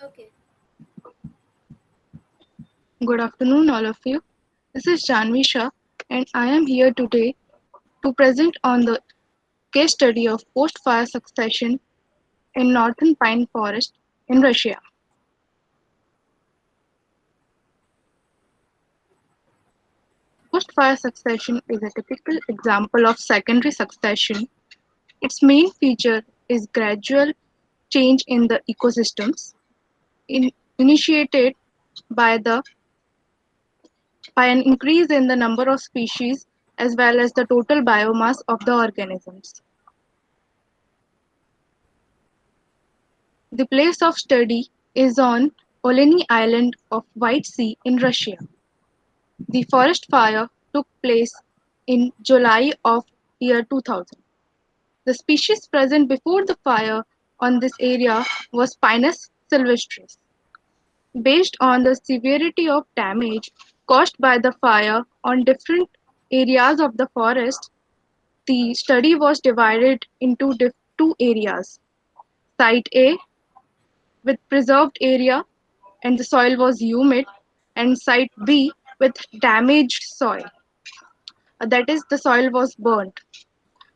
Okay. Good afternoon, all of you. This is Janvi Shah, and I am here today to present on the case study of post-fire succession in northern pine forest in Russia. Post-fire succession is a typical example of secondary succession. Its main feature is gradual change in the ecosystems, initiated by the by an increase in the number of species as well as the total biomass of the organisms. The place of study is on Oleni Island of White Sea in Russia. The forest fire took place in July of year 2000. The species present before the fire on this area was Pinus sylvestris. Based on the severity of damage caused by the fire on different areas of the forest, the study was divided into two areas. Site A with preserved area and the soil was humid, and site B with damaged soil. That is, the soil was burnt.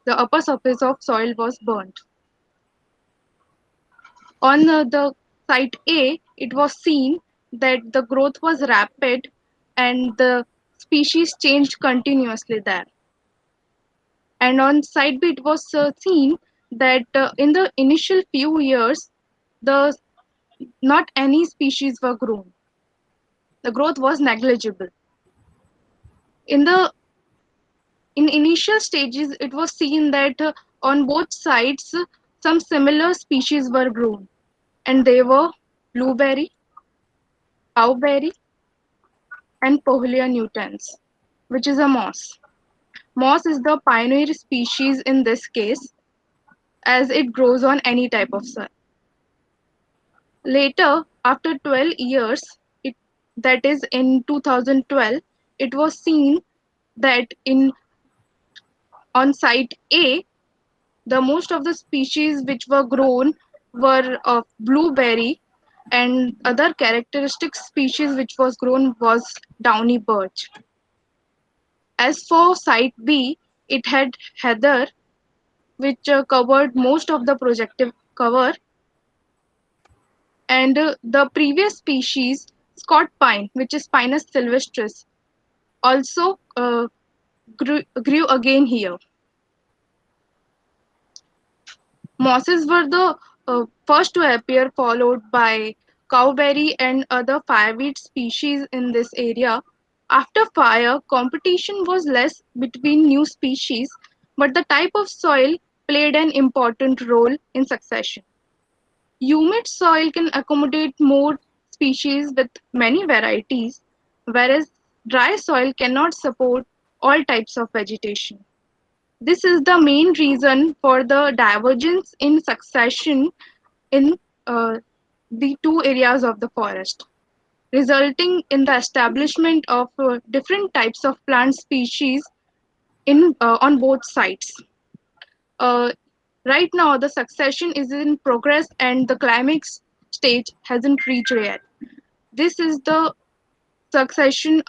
The upper surface of soil was burnt. On the site A, it was seen that the growth was rapid and the species changed continuously there. And on site B, it was seen that in the initial few years, the not any species were grown. The growth was negligible. In the in initial stages, it was seen that on both sides, some similar species were grown, and they were blueberry, cowberry, and Pohlia nutans, which is a moss. Moss is the pioneer species in this case, as it grows on any type of soil. Later, after 12 years, it, that is in 2012, it was seen that in on site A, the most of the species which were grown were of blueberry, and other characteristic species which was grown was downy birch. As for site B, it had heather, which covered most of the projective cover, and the previous species, Scott pine, which is Pinus sylvestris, also grew again here. Mosses were the first to appear, followed by cowberry and other fireweed species in this area. After fire, competition was less between new species, but the type of soil played an important role in succession. Humid soil can accommodate more species with many varieties, whereas dry soil cannot support all types of vegetation. This is the main reason for the divergence in succession in the two areas of the forest, resulting in the establishment of different types of plant species on both sides. Uh, right now, the succession is in progress and the climax stage hasn't reached yet. This is the succession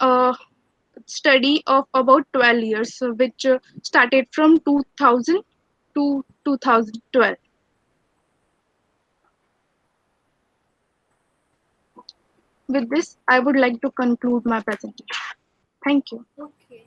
study of about 12 years, which started from 2000 to 2012. With this, I would like to conclude my presentation. Thank you. Okay.